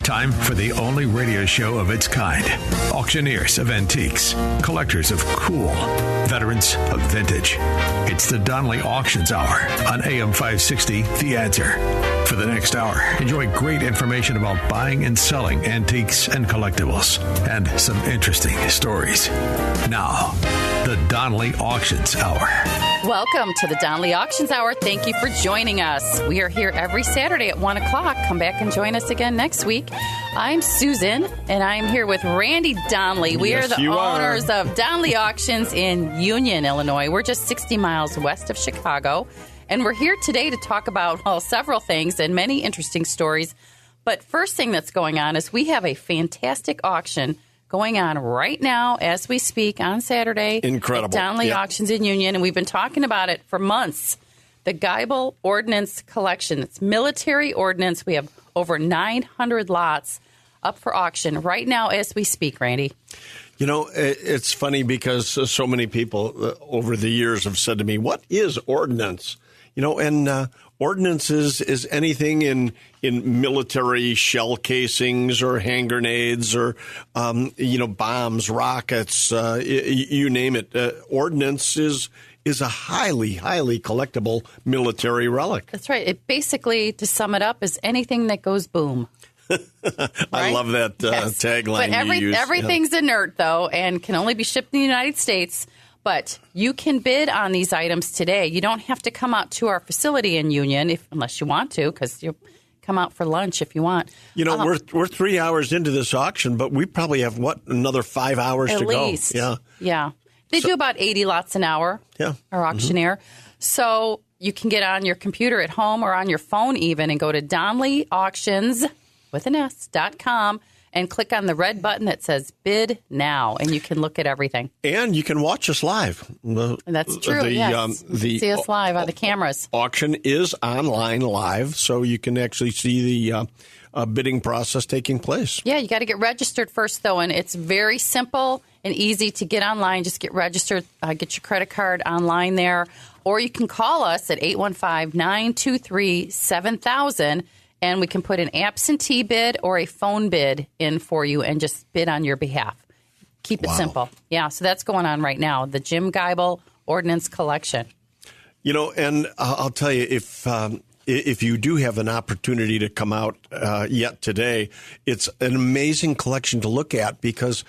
Time for the only radio show of its kind. Auctioneers of antiques, collectors of cool, veterans of vintage. It's the Donley Auctions Hour on AM 560, The Answer. For the next hour, enjoy great information about buying and selling antiques and collectibles, and some interesting stories. Now, the Donley Auctions Hour. Welcome to the Donley Auctions Hour. Thank you for joining us. We are here every Saturday at 1 o'clock. Come back and join us again next week. I'm Susan, and I'm here with Randy Donley. We are the owners of Donley Auctions in Union, Illinois. We're just 60 miles west of Chicago. And we're here today to talk about, well, several things and many interesting stories. But first thing that's going on is we have a fantastic auction going on right now as we speak on Saturday. Incredible. At Donley Auctions in Union. And we've been talking about it for months. The Geibel Ordnance Collection. It's military ordnance. We have over 900 lots up for auction right now as we speak, Randy. You know, it's funny because so many people over the years have said to me, what is ordnance? You know, and ordnance is anything in military shell casings or hand grenades or, bombs, rockets, you name it. Ordnance is a highly, highly collectible military relic. That's right. It basically, to sum it up, is anything that goes boom. Right? I love that tagline but you use. Everything's inert, though, and can only be shipped in the United States. But you can bid on these items today. You don't have to come out to our facility in Union unless you want to, because you come out for lunch if you want. You know, we're 3 hours into this auction, but we probably have, another 5 hours to go? At least. Yeah. They do about 80 lots an hour, our auctioneer. Mm-hmm. So you can get on your computer at home or on your phone even and go to Donley Auctions with an S.com and click on the red button that says Bid Now, and you can look at everything. And you can watch us live. That's true, yes. See us live on the cameras. Auction is online live, so you can actually see the bidding process taking place. Yeah, you got to get registered first, though, and it's very simple and easy to get online. Just get registered, get your credit card online there, or you can call us at 815-923-7000. And we can put an absentee bid or a phone bid in for you and just bid on your behalf. Keep it simple. Yeah, so that's going on right now, the Jim Geibel Ordnance Collection. You know, and I'll tell you, if you do have an opportunity to come out yet today, it's an amazing collection to look at because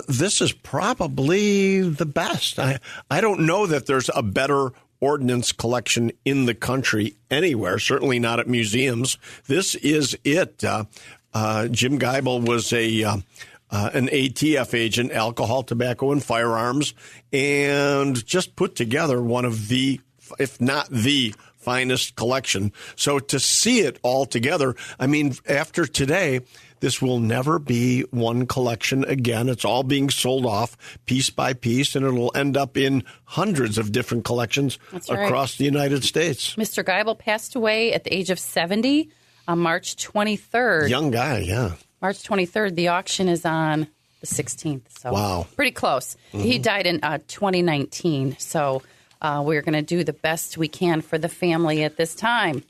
this is probably the best. I don't know that there's a better ordnance collection in the country anywhere, certainly not at museums. This is it. Jim Geibel was an ATF agent, alcohol, tobacco, and firearms, and just put together one of the, if not the finest collection. So to see it all together, I mean, after today, this will never be one collection again. It's all being sold off piece by piece, and it'll end up in hundreds of different collections across the United States. Mr. Geibel passed away at the age of 70 on March 23rd. Young guy, yeah. March 23rd. The auction is on the 16th. So wow. Pretty close. Mm-hmm. He died in 2019, so we're going to do the best we can for the family at this time.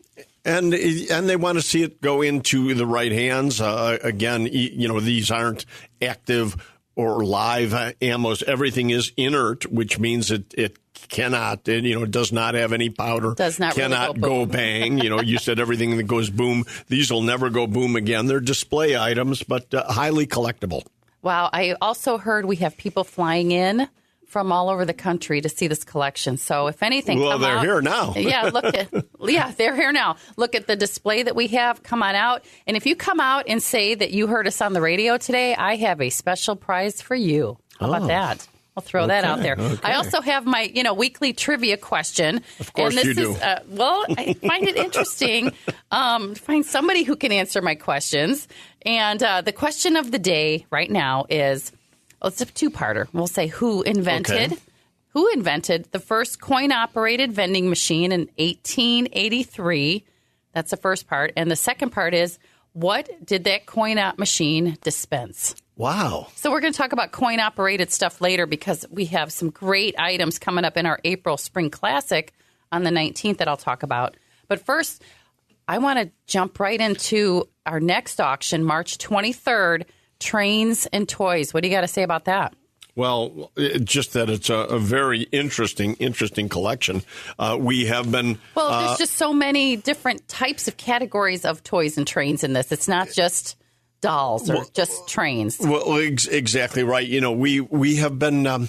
And they want to see it go into the right hands. Again, you know, these aren't active or live ammos. Everything is inert, which means it cannot, it does not have any powder. Does not cannot really go bang. You said everything that goes boom. These will never go boom again. They're display items, but highly collectible. Wow. I also heard we have people flying in from all over the country to see this collection. So if anything, they're here now. They're here now. Look at the display that we have. Come on out. And if you come out and say that you heard us on the radio today, I have a special prize for you. How about that? I'll throw that out there. Okay. I also have my, weekly trivia question. Of course you do. I find it interesting to find somebody who can answer my questions. And the question of the day right now is, it's a two-parter. We'll say who invented the first coin-operated vending machine in 1883. That's the first part. And the second part is, what did that coin-op machine dispense? Wow. So we're going to talk about coin-operated stuff later because we have some great items coming up in our April Spring Classic on the 19th that I'll talk about. But first, I want to jump right into our next auction, March 23rd, trains and toys. What do you got to say about that? Well, just that it's a very interesting collection. We have been... Well, there's just so many different types of categories of toys and trains in this. It's not just dolls or just trains. Well, exactly right. You know, we have been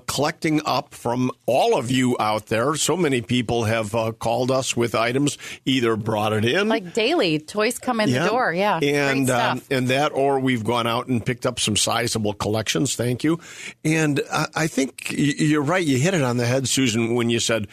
collecting up from all of you out there. So many people have called us with items, either brought it in. Like daily, toys come in the door, yeah. And, great stuff. and that, or we've gone out and picked up some sizable collections, thank you. And I think you're right, you hit it on the head, Susan, when you said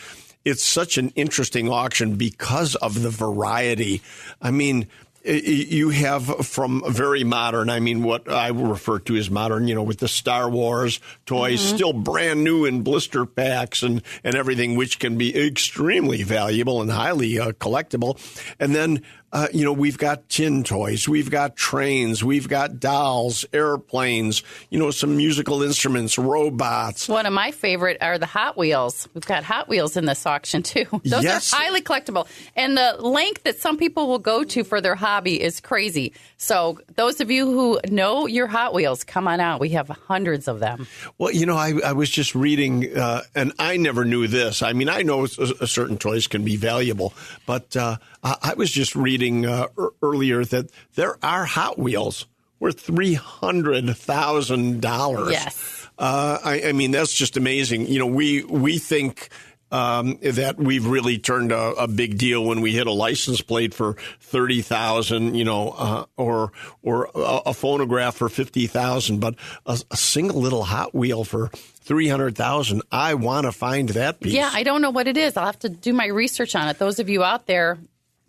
it's such an interesting auction because of the variety. I mean, you have from very modern, I mean, what I refer to as modern, you know, with the Star Wars toys, still brand new in blister packs and everything, which can be extremely valuable and highly collectible. And then, you know, we've got tin toys, we've got trains, we've got dolls, airplanes, you know, some musical instruments, robots. One of my favorite are the Hot Wheels. We've got Hot Wheels in this auction, too. Those Yes. are highly collectible. And the length that some people will go to for their hobby is crazy. So those of you who know your Hot Wheels, come on out. We have hundreds of them. Well, you know, I was just reading, and I never knew this. I mean, I know certain toys can be valuable, but I was just reading earlier that there are Hot Wheels worth $300,000. Yes. I mean, that's just amazing. You know, we think that we've really turned a big deal when we hit a license plate for $30,000, you know, or a phonograph for $50,000, but a single little Hot Wheel for $300,000. I want to find that piece. Yeah, I don't know what it is. I'll have to do my research on it. Those of you out there,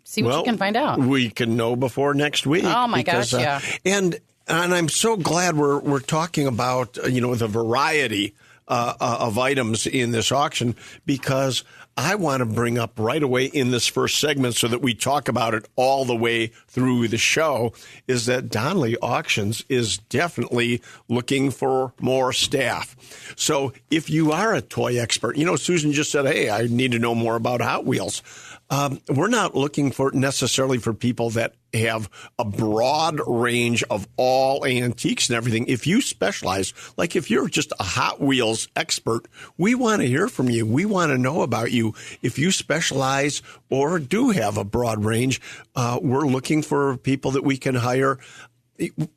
see what you can find out. We can know before next week. Oh my gosh, yeah. And I'm so glad we're talking about, you know, the variety of items in this auction, because I want to bring up right away in this first segment, so that we talk about it all the way through the show, is that Donley Auctions is definitely looking for more staff. So if you are a toy expert, you know, Susan just said, hey, I need to know more about Hot Wheels. We're not looking for necessarily for people that have a broad range of all antiques and everything. If you specialize, like if you're just a Hot Wheels expert, we want to hear from you. We want to know about you. If you specialize or do have a broad range, we're looking for people that we can hire,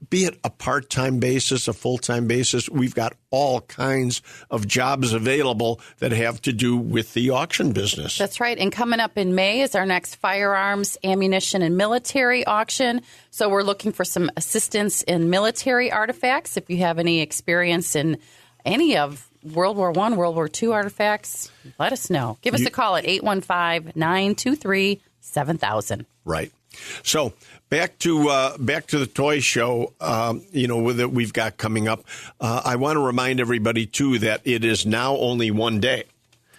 be it a part-time basis, a full-time basis. We've got all kinds of jobs available that have to do with the auction business. That's right. And coming up in May is our next firearms, ammunition, and military auction. So we're looking for some assistance in military artifacts. If you have any experience in any of World War I, World War II artifacts, let us know. Give us a call at 815-923-7000. Right. So back to the toy show, you know, that we've got coming up. I want to remind everybody too that it is now only one day.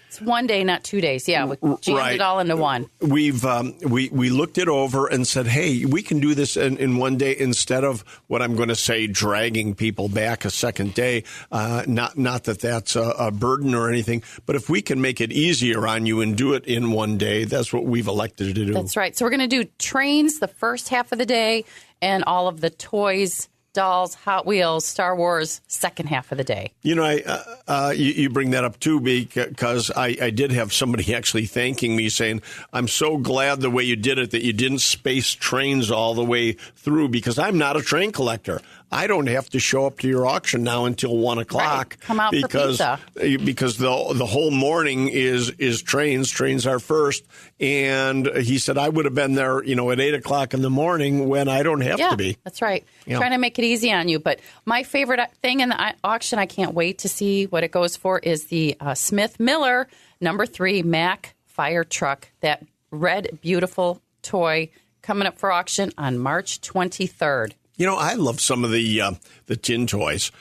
It's one day, not 2 days. Yeah, we jammed it all into one. We've we looked it over and said, hey, we can do this in one day instead of what I'm going to say, dragging people back a second day. Not that that's a burden or anything, but if we can make it easier on you and do it in one day, that's what we've elected to do. That's right. So we're going to do trains the first half of the day, and all of the toys, dolls, Hot Wheels, Star Wars, second half of the day. You know, you bring that up, too, because I did have somebody actually thanking me, saying, I'm so glad the way you did it, that you didn't space trains all the way through, because I'm not a train collector. I don't have to show up to your auction now until 1 o'clock. Right. Come out for pizza. Because the whole morning is trains. Trains are first. And he said, I would have been there, you know, at 8 o'clock in the morning when I don't have to be. That's right. Yeah. Trying to make it easy on you. But my favorite thing in the auction, I can't wait to see what it goes for, is the Smith Miller #3 Mack fire truck. That red, beautiful toy coming up for auction on March 23rd. You know, I love some of the tin toys.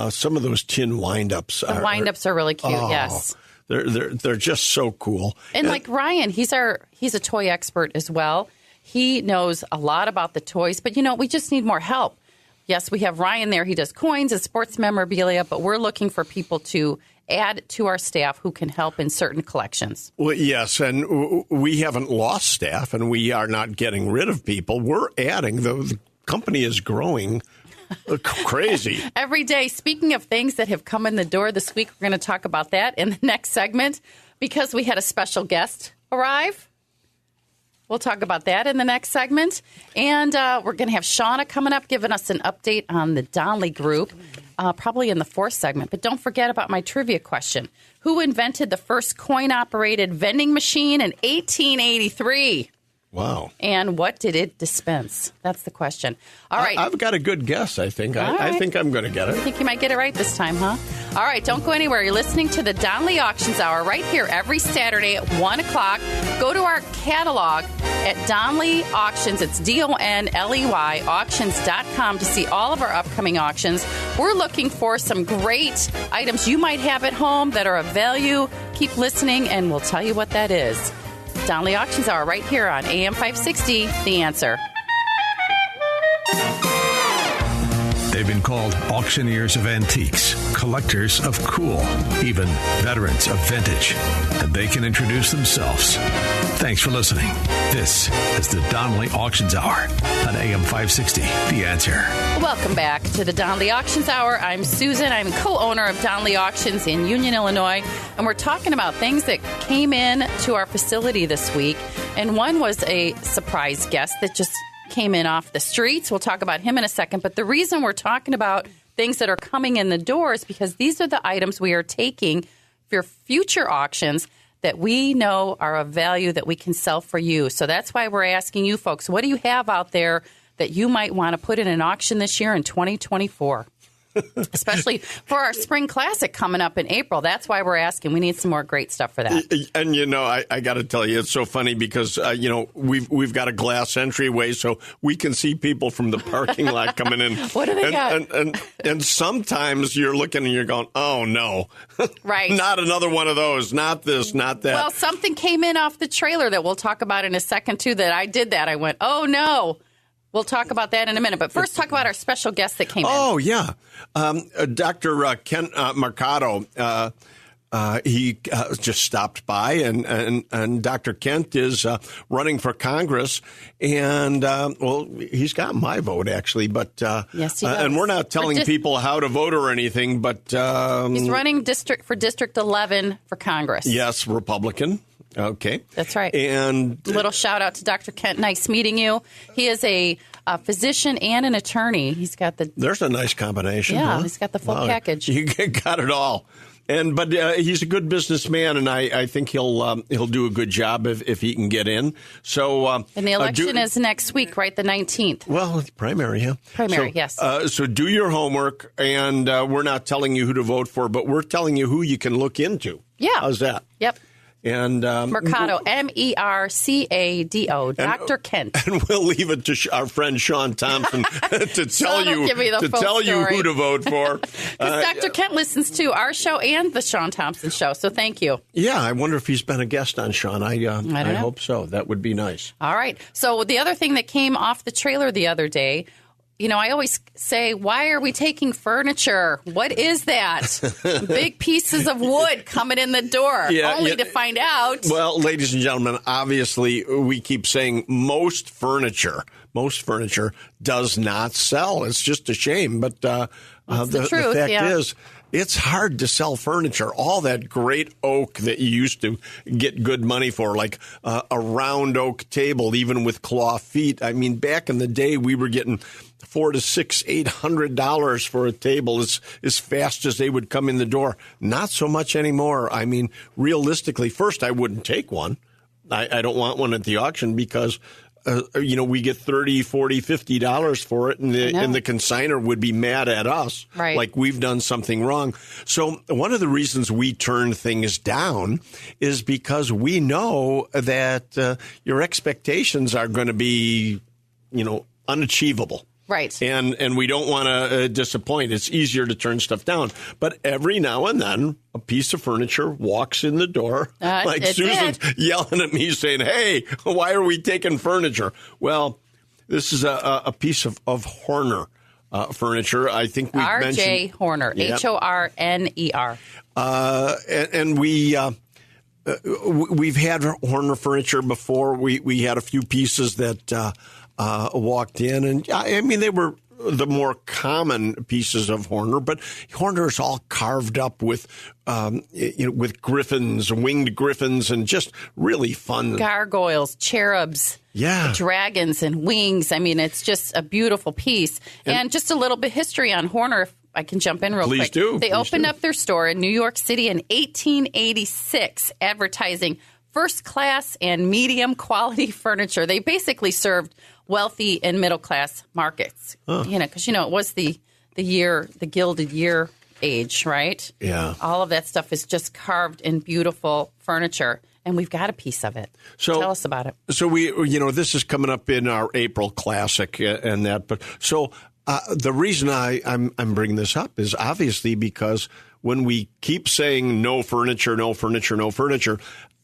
Some of those tin wind-ups. The wind-ups are really cute, yes. They're just so cool. And like Ryan, he's a toy expert as well. He knows a lot about the toys, but, you know, we just need more help. Yes, we have Ryan there. He does coins and sports memorabilia, but we're looking for people to add to our staff who can help in certain collections. Well, yes, and we haven't lost staff, and we are not getting rid of people. We're adding. The company is growing crazy. Every day. Speaking of things that have come in the door this week, we're going to talk about that in the next segment because we had a special guest arrive. We'll talk about that in the next segment. And we're going to have Shauna coming up, giving us an update on the Donley Group, probably in the fourth segment. But don't forget about my trivia question. Who invented the first coin-operated vending machine in 1883? Wow. And what did it dispense? That's the question. All right. I've got a good guess, I think. I think I'm going to get it. I think you might get it right this time, huh? All right. Don't go anywhere. You're listening to the Donley Auctions Hour right here every Saturday at 1 o'clock. Go to our catalog at Donley Auctions. It's DONLEY auctions.com to see all of our upcoming auctions. We're looking for some great items you might have at home that are of value. Keep listening, and we'll tell you what that is. Donley Auctions Hour right here on AM 560, The Answer. They've been called auctioneers of antiques, collectors of cool, even veterans of vintage. And they can introduce themselves. Thanks for listening. This is the Donley Auctions Hour on AM 560, The Answer. Welcome back to the Donley Auctions Hour. I'm Susan. I'm co-owner of Donley Auctions in Union, Illinois. And we're talking about things that came in to our facility this week. And one was a surprise guest that just came in off the streets. We'll talk about him in a second. But the reason we're talking about things that are coming in the door is because these are the items we are taking for future auctions that we know are of value that we can sell for you. So that's why we're asking you folks, what do you have out there that you might want to put in an auction this year in 2024? Especially for our spring classic coming up in April. That's why we're asking. We need some more great stuff for that. And, I got to tell you, it's so funny because, we've got a glass entryway so we can see people from the parking lot coming in. What do they got? And sometimes you're looking and you're going, oh, no. Right. Not another one of those. Not this, not that. Well, something came in off the trailer that we'll talk about in a second, too, that I did that. I went, oh, no. We'll talk about that in a minute. But first, talk about our special guest that came in. Oh, yeah. Dr. Kent Mercado, he just stopped by, and Dr. Kent is running for Congress. And, he's got my vote, actually. But yes, he does. And we're not telling people how to vote or anything, but he's running for District 11 for Congress. Yes, Republican. Okay. That's right. And little shout out to Dr. Kent. Nice meeting you. He is a physician and an attorney. He's got There's a nice combination. Yeah, huh? He's got the full package. You got it all. But he's a good businessman, and I think he'll do a good job if he can get in. So and the election is next week, right? The 19th. Well, it's primary, yeah. Primary, yes. So do your homework, and we're not telling you who to vote for, but we're telling you who you can look into. Yeah. How's that? Yep. And Mercado, Mercado, Dr. Kent. And we'll leave it to our friend Sean Thompson to tell you who to vote for. Because Dr. Kent listens to our show and the Sean Thompson show, so thank you. Yeah, I wonder if he's been a guest on Sean. I hope so. That would be nice. All right. So the other thing that came off the trailer the other day, I always say, why are we taking furniture? What is that? Big pieces of wood coming in the door, only to find out. Well, ladies and gentlemen, obviously, we keep saying most furniture does not sell. It's just a shame. But the fact is, it's hard to sell furniture. All that great oak that you used to get good money for, like a round oak table, even with claw feet. I mean, back in the day, we were getting $400 to $800 for a table as fast as they would come in the door. Not so much anymore. I mean, realistically, first, I wouldn't take one. I don't want one at the auction because we get $30, $40, $50 for it, and the consignor would be mad at us, right, like we've done something wrong. So one of the reasons we turn things down is because we know that your expectations are going to be, unachievable. Right. And we don't want to disappoint. It's easier to turn stuff down. But every now and then, a piece of furniture walks in the door. Like Susan's yelling at me saying, hey, why are we taking furniture? Well, this is a piece of Horner furniture. I think we've mentioned R.J. Horner, Yep. Horner. And we've had Horner furniture before. We had a few pieces that walked in, and I mean they were the more common pieces of Horner, but Horner is all carved up with with griffins, winged griffins, and just really fun Gargoyles, cherubs. Yeah. Dragons and wings. I mean, it's just a beautiful piece. And just a little bit history on Horner, if I can jump in real quick. They opened up their store in New York City in 1886, advertising first-class and medium-quality furniture. They basically served wealthy and middle-class markets, because, it was the Gilded Year age, right? Yeah. All of that stuff is just carved in beautiful furniture. And we've got a piece of it. So tell us about it. So this is coming up in our April Classic and that. But so the reason I'm bringing this up is obviously because when we keep saying no furniture, no furniture, no furniture,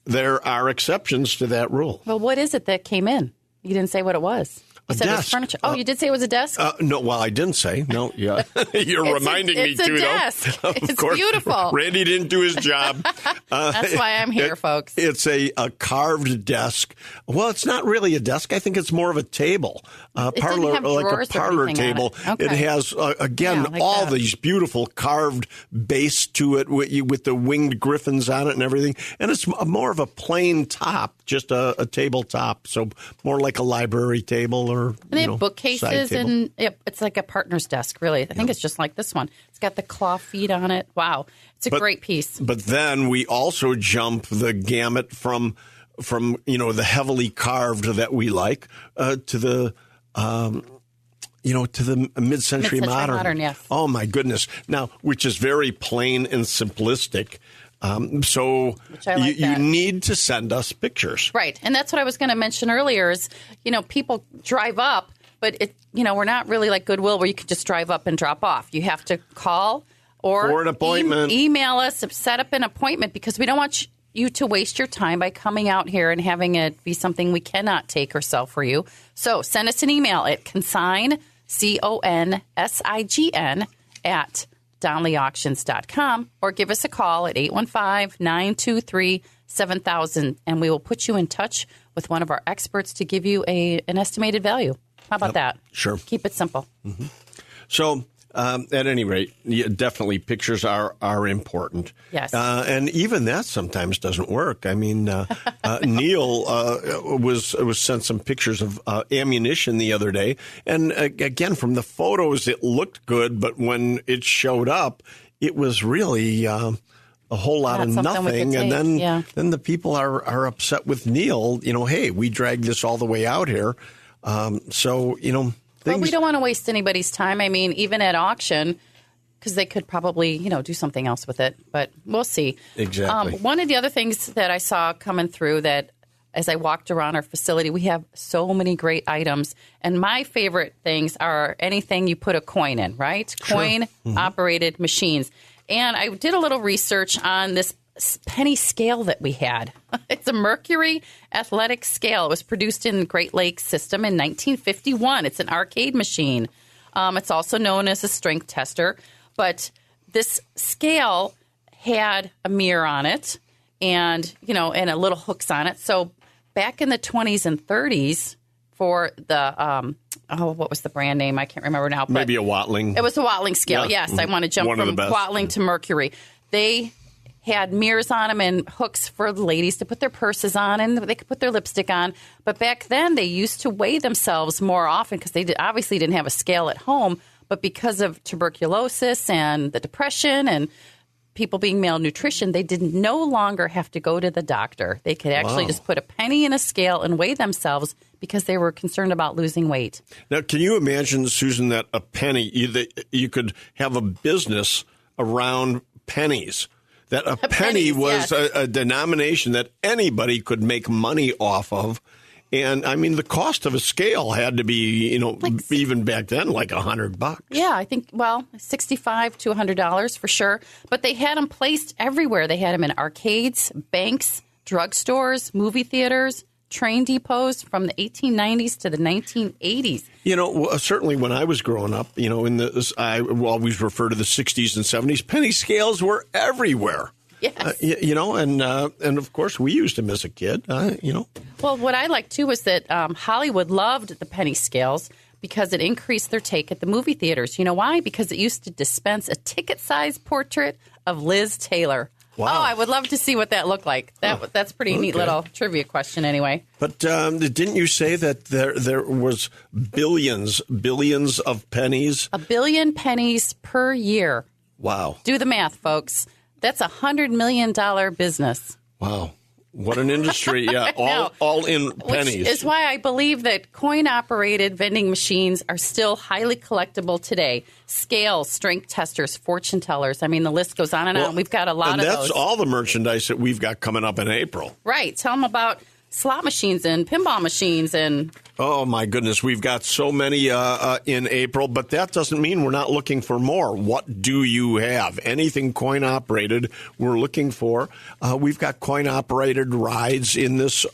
there are exceptions to that rule. Well, what is it that came in? You didn't say what it was. You said desk. It was furniture. Oh, you did say it was a desk? No, well, I didn't say. No, yeah. You're reminding me to, though. Desk. Of it's course, beautiful. Randy didn't do his job. That's why I'm here, folks. It's a carved desk. Well, it's not really a desk. I think it's more of a table. Parlor, like a parlor table. It has, all these beautiful carved base to it with the winged griffins on it and everything. And it's more of a plain top, just a tabletop. So more like a library table or they have bookcases, and it's like a partner's desk, really. I think it's just like this one. It's got the claw feet on it. Wow. It's a great piece. But then we also jump the gamut from the heavily carved that we like to the mid-century modern. Yes. Oh, my goodness. Now, which is very plain and simplistic. So you need to send us pictures. Right. And that's what I was going to mention earlier is, people drive up, but we're not really like Goodwill where you can just drive up and drop off. You have to call or an appointment. Email us, set up an appointment because we don't want you to waste your time by coming out here and having it be something we cannot take or sell for you. So send us an email at consign, CONSIGN, at DonleyAuctions.com or give us a call at 815-923-7000 and we will put you in touch with one of our experts to give you an estimated value. How about that? Sure. Keep it simple. Mm-hmm. So at any rate, definitely pictures are important. Yes. And even that sometimes doesn't work. I mean, Neil was sent some pictures of ammunition the other day. And again, from the photos, it looked good. But when it showed up, it was really a whole lot of nothing. And then the people are upset with Neil. Hey, we dragged this all the way out here. But we don't want to waste anybody's time. I mean, even at auction, because they could probably, do something else with it. But we'll see. Exactly. One of the other things that I saw coming through that as I walked around our facility, we have so many great items. And my favorite things are anything you put a coin in, right? Sure. Coin-operated machines. And I did a little research on this penny scale that we had. It's a Mercury athletic scale. It was produced in Great Lakes system in 1951. It's an arcade machine. It's also known as a strength tester. But this scale had a mirror on it and, and a little hooks on it. So back in the 20s and 30s for the, what was the brand name? I can't remember now. But maybe a Watling. It was a Watling scale, yes. I want to jump from Watling to Mercury. They had mirrors on them and hooks for the ladies to put their purses on and they could put their lipstick on. But back then, they used to weigh themselves more often because they obviously didn't have a scale at home. But because of tuberculosis and the depression and people being malnutrition, they didn't no longer have to go to the doctor. They could actually just put a penny in a scale and weigh themselves because they were concerned about losing weight. Now, can you imagine, Susan, that a penny, you could have a business around pennies? That a penny was a denomination that anybody could make money off of. And, I mean, the cost of a scale had to be, even back then, like $100. Yeah, I think, $65 to $100 for sure. But they had them placed everywhere. They had them in arcades, banks, drugstores, movie theaters, train depots from the 1890s to the 1980s. Certainly when I was growing up, I always refer to the 60s and 70s. Penny scales were everywhere. Yes. And of course we used them as a kid. Well, what I liked too was that Hollywood loved the penny scales because it increased their take at the movie theaters. You know why? Because it used to dispense a ticket-sized portrait of Liz Taylor. Wow. Oh, I would love to see what that looked like. That's a pretty neat little trivia question anyway. But didn't you say that there was billions of pennies? 1 billion pennies per year. Wow. Do the math, folks. That's $100 million business. Wow. What an industry. Yeah, all in pennies. Which is why I believe that coin-operated vending machines are still highly collectible today. Scales, strength testers, fortune tellers. I mean, the list goes on and on. We've got a lot of those. And that's all the merchandise that we've got coming up in April. Right. Tell them about slot machines and pinball machines and... Oh, my goodness. We've got so many in April, but that doesn't mean we're not looking for more. What do you have? Anything coin-operated we're looking for. We've got coin-operated rides in this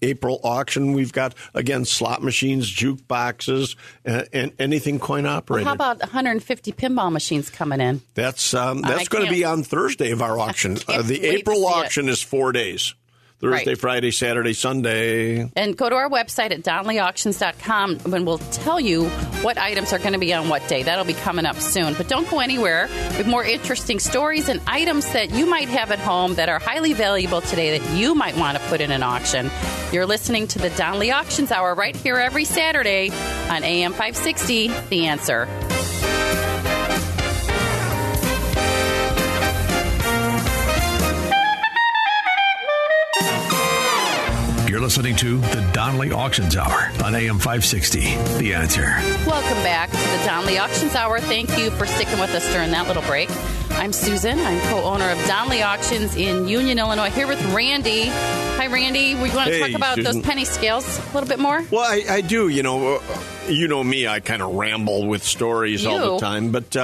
April auction. We've got, again, slot machines, jukeboxes, and anything coin-operated. Well, how about 150 pinball machines coming in? That's going to be on Thursday of our auction. The April auction is 4 days. Thursday, right. Friday, Saturday, Sunday. And go to our website at DonleyAuctions.com and we'll tell you what items are going to be on what day. That'll be coming up soon. But don't go anywhere. We have more interesting stories and items that you might have at home that are highly valuable today that you might want to put in an auction. You're listening to the Donley Auctions Hour right here every Saturday on AM 560, The Answer. You're listening to the Donley Auctions Hour on AM 560. The Answer. Welcome back to the Donley Auctions Hour. Thank you for sticking with us during that little break. I'm Susan. I'm co-owner of Donley Auctions in Union, Illinois. Here with Randy. Hi, Randy. We want to talk about Susan. those penny scales a little bit more? Well, I do. You know me. I kind of ramble with stories all the time. But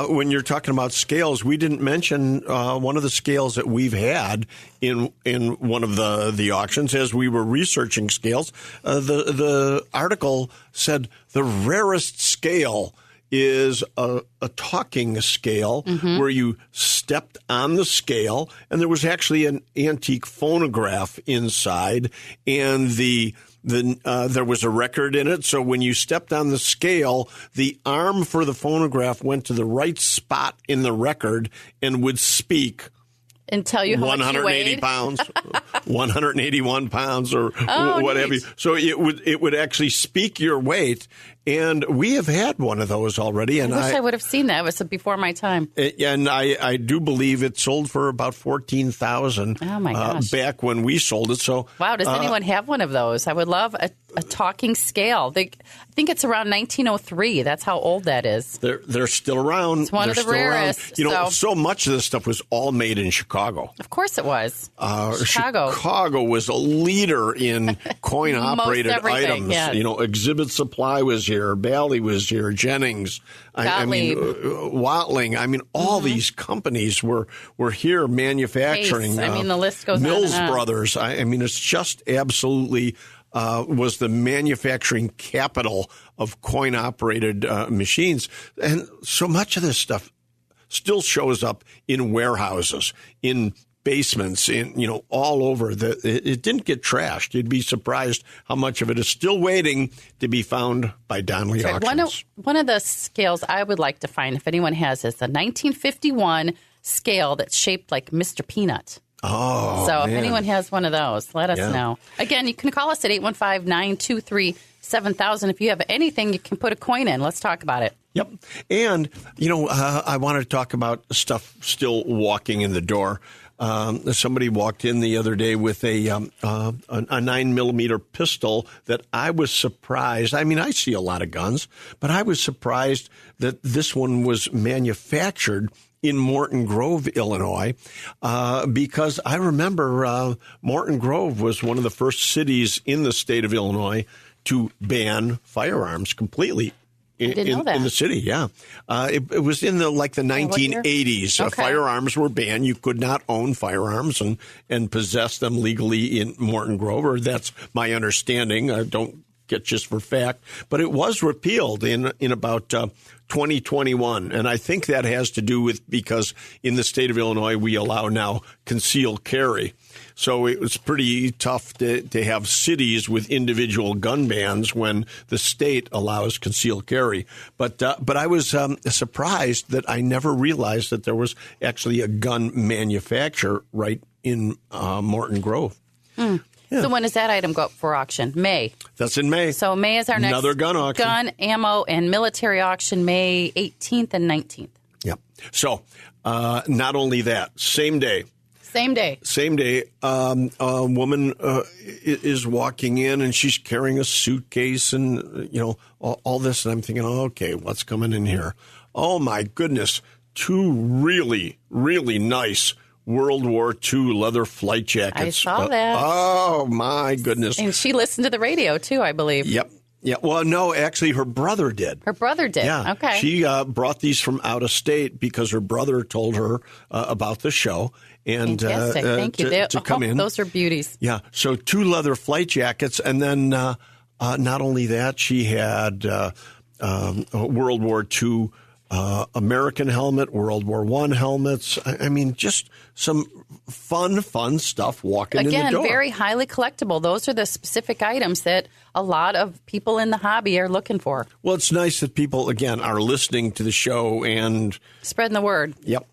when you're talking about scales, we didn't mention one of the scales that we've had in one of the auctions as we were researching scales. The article said the rarest scale is a talking scale where you stepped on the scale and there was actually an antique phonograph inside and there was a record in it. So when you stepped on the scale, the arm for the phonograph went to the right spot in the record and would speak. And tell you how much you 180 weighed? pounds, 181 pounds, or what have you. Neat. So it would actually speak your weight, and we have had one of those already. And I wish I would have seen that. It was before my time. And I do believe it sold for about $14,000. Oh my gosh! Back when we sold it. So wow, does anyone have one of those? I would love a talking scale. I think it's around 1903. That's how old that is. They're still around. It's one of the rarest. So much of this stuff was all made in Chicago. Of course it was. Chicago was a leader in coin-operated items. Yeah. Exhibit Supply was here, Bally was here, Jennings, Watling. I mean, all these companies were here manufacturing. Case. The list goes Mills on and on. Brothers. It's just absolutely was the manufacturing capital of coin-operated machines. And so much of this stuff still shows up in warehouses, in basements, all over. It didn't get trashed. You'd be surprised how much of it is still waiting to be found by Donley Auctions. One of the scales I would like to find, if anyone has, is a 1951 scale that's shaped like Mr. Peanut. Oh, so man. If anyone has one of those, let us know. Again, you can call us at 815-923-7000. If you have anything, you can put a coin in. Let's talk about it. Yep. And, I wanted to talk about stuff still walking in the door. Somebody walked in the other day with a 9mm pistol that I was surprised. I see a lot of guns, but I was surprised that this one was manufactured in Morton Grove, Illinois, because I remember Morton Grove was one of the first cities in the state of Illinois to ban firearms completely in the city. Yeah, it was in the 1980s. Firearms were banned. You could not own firearms and possess them legally in Morton Grove, or that's my understanding. I don't get just for fact, but it was repealed in about 2021, and I think that has to do with because in the state of Illinois we allow now concealed carry. So it was pretty tough to have cities with individual gun bans when the state allows concealed carry. But I was surprised that I never realized that there was actually a gun manufacturer right in Morton Grove. Yeah. So when does that item go up for auction? May. That's in May. So May is our next another gun auction. Gun, ammo, and military auction, May 18th and 19th. Yeah. So not only that, same day. A woman is walking in and she's carrying a suitcase and, all this. And I'm thinking, okay, what's coming in here? Oh, my goodness. 2 really, really nice World War II leather flight jackets. I saw that. Oh, my goodness. And she listened to the radio, too, I believe. Yep. Yeah. Well, no, actually, her brother did. Her brother did? Yeah. Okay. She brought these from out of state because her brother told her about the show. And fantastic. Thank you. To come in. Those are beauties. Yeah. So 2 leather flight jackets. And then not only that, she had a World War II American helmet, World War I helmets. I mean, just some fun stuff walking in the door. Again, very highly collectible. Those are the specific items that a lot of people in the hobby are looking for. Well, it's nice that people, again, are listening to the show and spreading the word. Yep.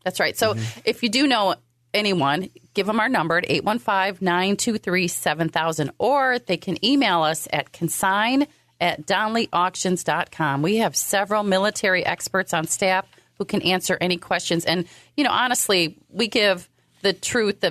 That's right. So if you do know anyone, give them our number at 815-923-7000, or they can email us at consign@donleyauctions.com. We have several military experts on staff who can answer any questions. And, honestly, we give the truth,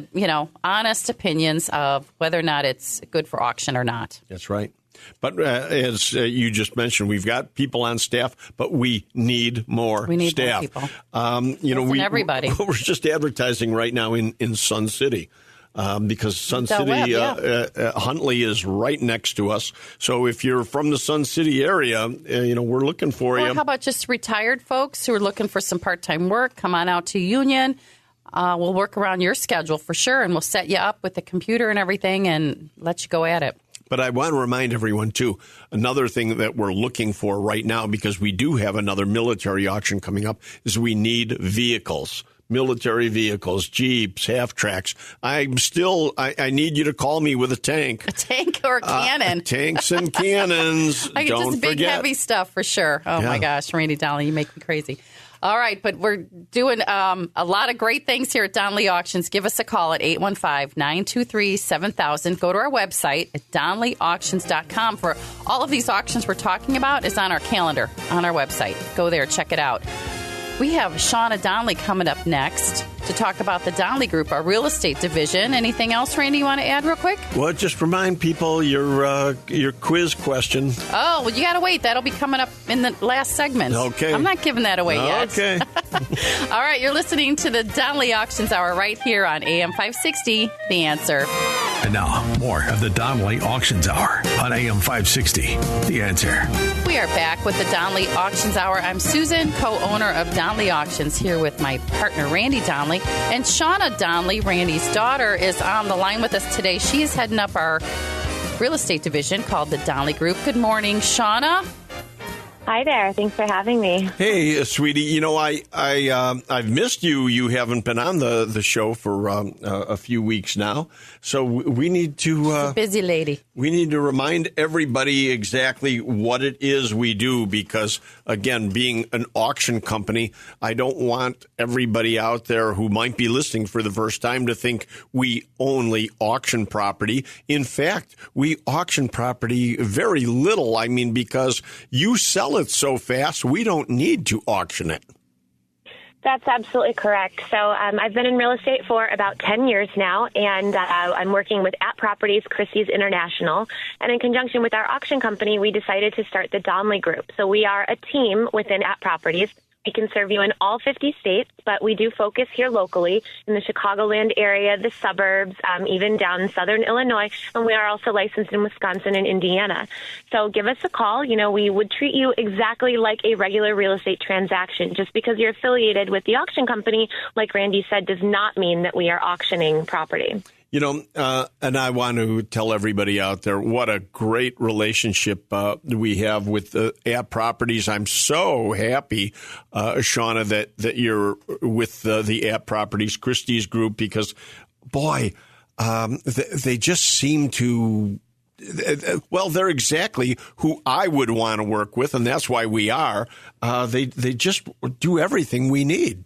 honest opinions of whether or not it's good for auction or not. That's right. But as you just mentioned, we've got people on staff, but we need more staff. More people. Everybody. We're just advertising right now in Sun City. Because Sun City, Huntley is right next to us. So if you're from the Sun City area, we're looking for you. How about just retired folks who are looking for some part-time work? Come on out to Union. We'll work around your schedule for sure, and we'll set you up with the computer and everything and let you go at it. But I want to remind everyone, too, another thing that we're looking for right now, because we do have another military auction coming up, is we need vehicles. Military vehicles, Jeeps, half-tracks. I need you to call me with a tank. A tank or a cannon. Tanks and cannons. Don't just big, forget. Heavy stuff for sure. Oh, my gosh, Randy Donley, you make me crazy. All right, but we're doing a lot of great things here at Donley Auctions. Give us a call at 815-923-7000. Go to our website at donleyauctions.com for all of these auctions we're talking about is on our calendar on our website. Go there, check it out. We have Shauna Donley coming up next to talk about the Donley Group, our real estate division. Anything else, Randy, you want to add real quick? Well, just remind people your quiz question. Oh, well, you got to wait. That'll be coming up in the last segment. Okay. I'm not giving that away yet. Okay. All right, you're listening to the Donley Auctions Hour right here on AM 560, The Answer. And now, more of the Donley Auctions Hour on AM 560, The Answer. We are back with the Donley Auctions Hour. I'm Susan, co-owner of Donley Auctions, here with my partner, Randy Donley. And Shauna Donley, Randy's daughter, is on the line with us today. She is heading up our real estate division called the Donley Group. Good morning, Shauna. Hi there. Thanks for having me. Hey, sweetie. I've missed you. You haven't been on the show for a few weeks now. So we need to... busy lady. We need to remind everybody exactly what it is we do because, again, being an auction company, I don't want everybody out there who might be listening for the first time to think we only auction property. In fact, we auction property very little. I mean, because you sell it so fast, we don't need to auction it. That's absolutely correct. So I've been in real estate for about 10 years now, and I'm working with At Properties, Christie's International. And in conjunction with our auction company, we decided to start the Donley Group. So we are a team within At Properties. We can serve you in all 50 states, but we do focus here locally in the Chicagoland area, the suburbs, even down in southern Illinois, and we are also licensed in Wisconsin and Indiana. So give us a call. We would treat you exactly like a regular real estate transaction. Just because you're affiliated with the auction company, like Randy said, does not mean that we are auctioning property. And I want to tell everybody out there what a great relationship we have with the App Properties. I'm so happy, Shauna, that you're with the App Properties, Christie's group, because, boy, they just seem to, well, they're exactly who I would want to work with, and that's why we are. They just do everything we need.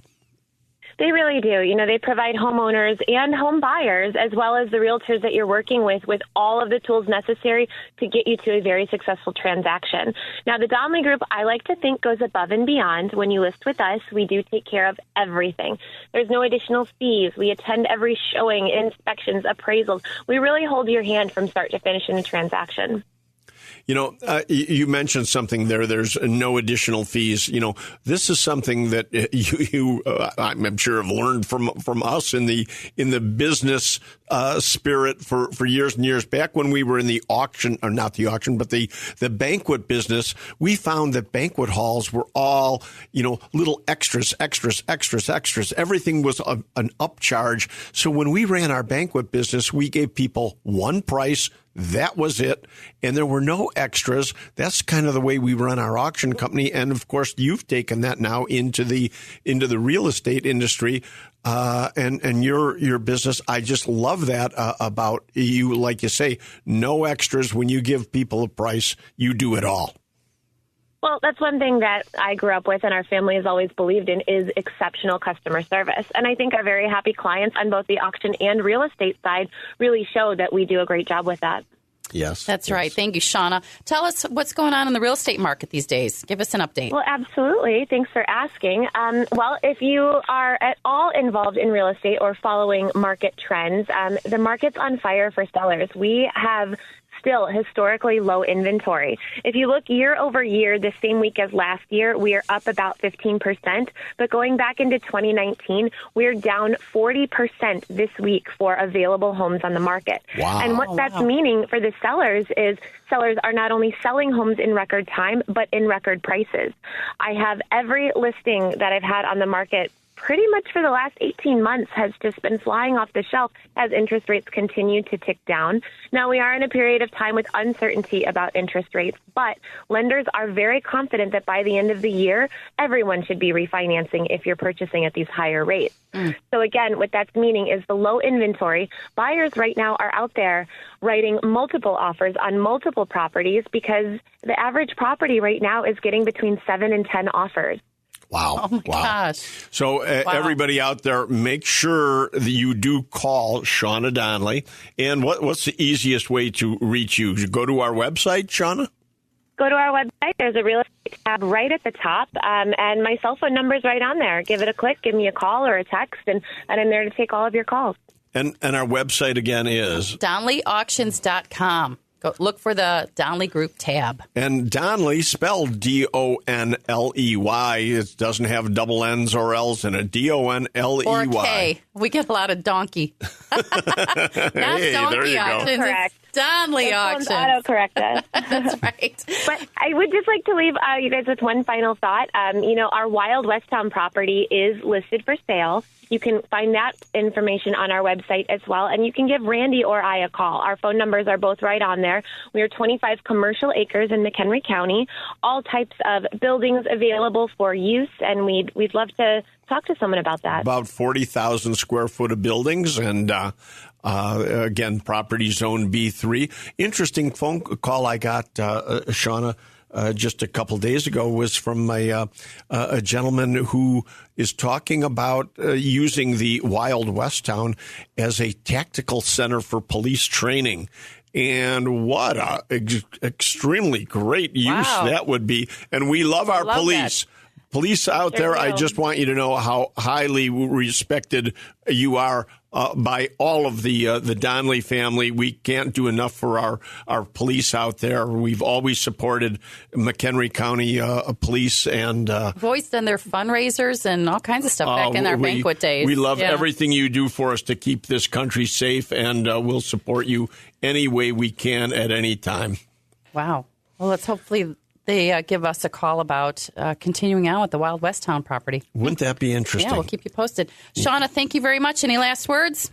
They really do. They provide homeowners and home buyers, as well as the realtors that you're working with all of the tools necessary to get you to a very successful transaction. Now, the Donley Group, I like to think, goes above and beyond. When you list with us, we do take care of everything. There's no additional fees. We attend every showing, inspections, appraisals. We really hold your hand from start to finish in a transaction. You mentioned something there. There's no additional fees. This is something that you I'm sure have learned from us in the business spirit for years and years. Back when we were in the auction, or not the auction, but the banquet business, we found that banquet halls were all, little extras. Everything was an upcharge. So when we ran our banquet business, we gave people one price. That was it. And there were no extras. That's kind of the way we run our auction company. And of course, you've taken that now into the real estate industry, and your business. I just love that about you. Like you say, no extras. When you give people a price, you do it all. Well, that's one thing that I grew up with and our family has always believed in is exceptional customer service. And I think our very happy clients on both the auction and real estate side really show that we do a great job with that. Yes. That's right. Thank you, Shauna. Tell us what's going on in the real estate market these days. Give us an update. Well, absolutely. Thanks for asking. Well, if you are at all involved in real estate or following market trends, the market's on fire for sellers. We have still historically low inventory. If you look year over year, the same week as last year, we are up about 15%. But going back into 2019, we're down 40% this week for available homes on the market. Wow. And what that's meaning for the sellers is sellers are not only selling homes in record time, but in record prices. I have every listing that I've had on the market pretty much for the last 18 months has just been flying off the shelf as interest rates continue to tick down. Now, we are in a period of time with uncertainty about interest rates, but lenders are very confident that by the end of the year, everyone should be refinancing if you're purchasing at these higher rates. So again, what that's meaning is the low inventory. Buyers right now are out there writing multiple offers on multiple properties because the average property right now is getting between 7 and 10 offers. Wow. Oh, my gosh. So everybody out there, make sure that you do call Shauna Donley. And what's the easiest way to reach you? Go to our website, Shauna? Go to our website. There's a real estate tab right at the top, and my cell phone number is right on there. Give it a click, give me a call or a text, and I'm there to take all of your calls. And our website again is? DonleyAuctions.com. Go look for the Donley Group tab. And Donley, spelled D-O-N-L-E-Y. It doesn't have double N's or L's in it. D-O-N-L-E-Y. Or a K. We get a lot not hey, Donkey Auctions. Correct. It's Donley Auctions. Auto-correct us. That's right. But I would just like to leave you guys with one final thought. Our Wild West Town property is listed for sale. You can find that information on our website as well, and you can give Randy or I a call. Our phone numbers are both right on there. We are 25 commercial acres in McHenry County, all types of buildings available for use, and we'd love to talk to someone about that. About 40,000 square foot of buildings, and again, property zone B3. Interesting phone call I got, Shauna, just a couple days ago was from a gentleman who is talking about using the Wild West Town as a tactical center for police training. And what a extremely great use that would be. And we love our police. Police out there, I just want you to know how highly respected you are by all of the Donley family. We can't do enough for our police out there. We've always supported McHenry County Police, and we've always done their fundraisers and all kinds of stuff back in our banquet days. We love everything you do for us to keep this country safe, and we'll support you any way we can at any time. Wow. Well, let's hopefully they give us a call about continuing on with the Wild West Town property. Wouldn't that be interesting? Yeah, we'll keep you posted. Shauna, thank you very much. Any last words?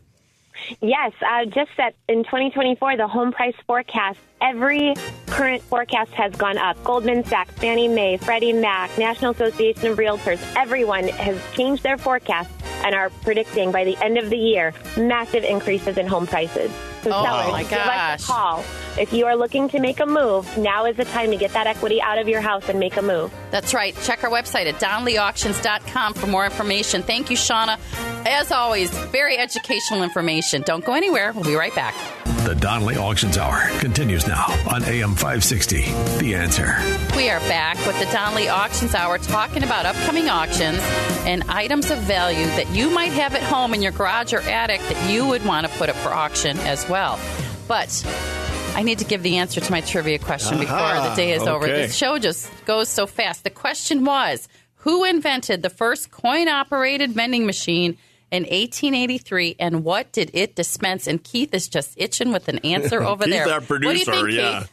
Yes, just that in 2024, the home price forecast, every current forecast has gone up. Goldman Sachs, Fannie Mae, Freddie Mac, National Association of Realtors, everyone has changed their forecast and are predicting by the end of the year massive increases in home prices. So sellers, give us a call. If you are looking to make a move, now is the time to get that equity out of your house and make a move. That's right. Check our website at donleyauctions.com for more information. Thank you, Shauna. As always, very educational information. Don't go anywhere. We'll be right back. The Donley Auctions Hour continues now on AM 560. The Answer. We are back with the Donley Auctions Hour talking about upcoming auctions and items of value that you might have at home in your garage or attic that you would want to put up for auction as well. But I need to give the answer to my trivia question before the day is over. This show just goes so fast. The question was, who invented the first coin-operated vending machine in 1883, and what did it dispense? And Keith is just itching with an anscer over Keith, there. Our producer, what do you think, Keith?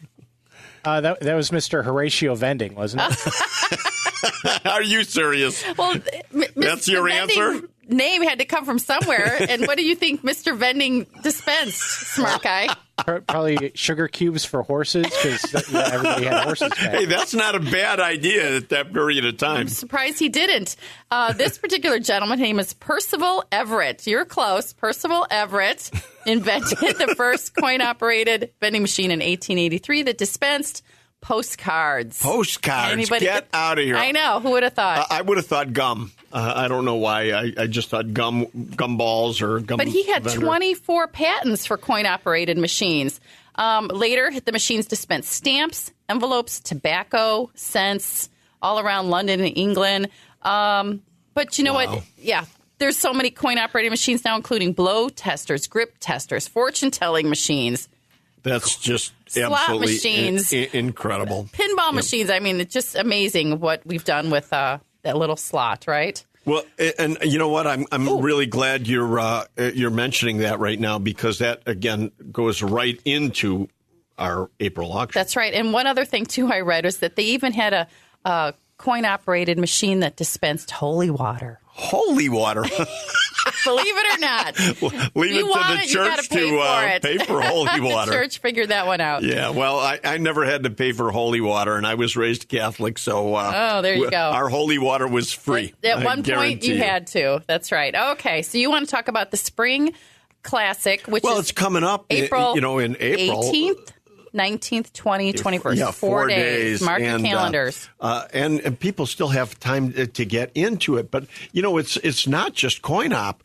That was Mr. Horatio Vending, wasn't it? Are you serious? Well, that's your answer? Name had to come from somewhere. And what do you think Mr. Vending dispensed, smart guy? Probably sugar cubes for horses, because everybody had horses back. Hey, that's not a bad idea at that period of time. I'm surprised he didn't. This particular gentleman's name is Percival Everett. You're close. Percival Everett invented the first coin-operated vending machine in 1883 that dispensed postcards. Postcards. Get out of here. I know. Who would have thought? I would have thought gum. I don't know why. I just thought gum balls or gum. But he had vendor. 24 patents for coin-operated machines. Later, the machines dispensed stamps, envelopes, tobacco, cents, all around London and England. But you know what? Yeah, there's so many coin-operated machines now, including blow testers, grip testers, fortune-telling machines. That's just slot absolutely machines, incredible. Pinball machines. I mean, it's just amazing what we've done with that little slot, right? Well, and you know what? I'm really glad you're mentioning that right now, because that again goes right into our April auction. That's right. And one other thing too I read was that they even had a coin-operated machine that dispensed holy water. Holy water. Believe it or not. Leave it to the church to pay for holy water. The church figured that one out. Yeah, well, I never had to pay for holy water, and I was raised Catholic, so there you go. Our holy water was free. At one point, you had to. That's right. Okay, so you want to talk about the Spring Classic, which is it's coming up April, in April. 18th. 19th, 20th, 21st. Yeah, 4 days. Mark your calendars. And people still have time to get into it. But, it's not just coin-op.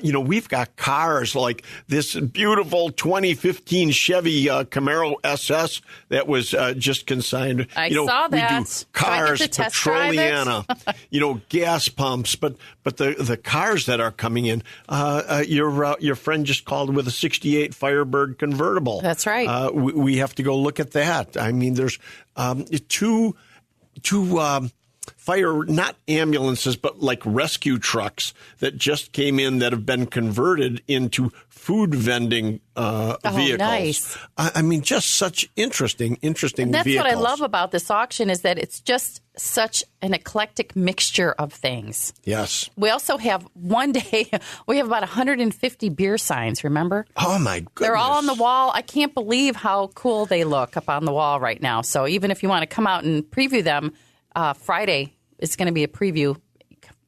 We've got cars like this beautiful 2015 Chevy Camaro SS that was just consigned. I saw that. We do cars, Petroliana, gas pumps. But the cars that are coming in, your friend just called with a 68 Firebird convertible. That's right. We have to go look at that. I mean, there's two fire, not ambulances, but like rescue trucks that just came in that have been converted into food vending vehicles. Nice. I mean, just such interesting and that's vehicles. What I love about this auction is that it's just such an eclectic mixture of things. Yes. We also have we have about 150 beer signs, remember? Oh, my goodness. They're all on the wall. I can't believe how cool they look up on the wall right now. So even if you want to come out and preview them, Friday is going to be a preview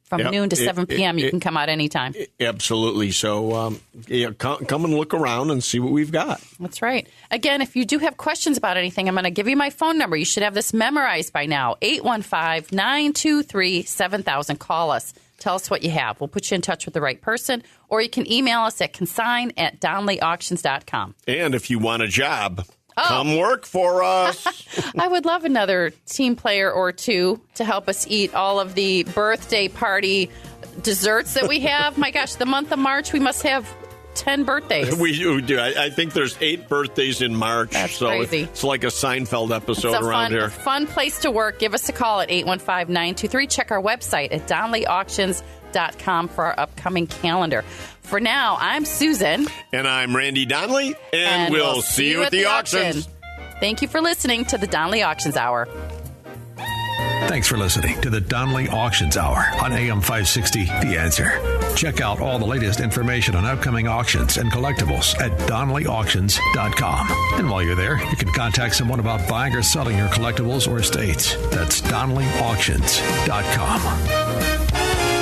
from noon to 7 p.m. You can come out anytime. Absolutely. So come and look around and see what we've got. That's right. Again, if you do have questions about anything, I'm going to give you my phone number. You should have this memorized by now. 815-923-7000. Call us. Tell us what you have. We'll put you in touch with the right person. Or you can email us at consign@donleyauctions.com. And if you want a job, Come work for us. I would love another team player or two to help us eat all of the birthday party desserts that we have. My gosh, the month of March, we must have 10 birthdays. We do. I think there's 8 birthdays in March. That's so crazy. It's like a Seinfeld episode around here. Fun place to work. Give us a call at 815-923. Check our website at DonleyAuctions.com for our upcoming calendar. For now, I'm Susan. And I'm Randy Donley. And we'll see you at the auctions. Thank you for listening to the Donley Auctions Hour. Thanks for listening to the Donley Auctions Hour on AM 560, The Answer. Check out all the latest information on upcoming auctions and collectibles at DonleyAuctions.com. And while you're there, you can contact someone about buying or selling your collectibles or estates. That's DonleyAuctions.com.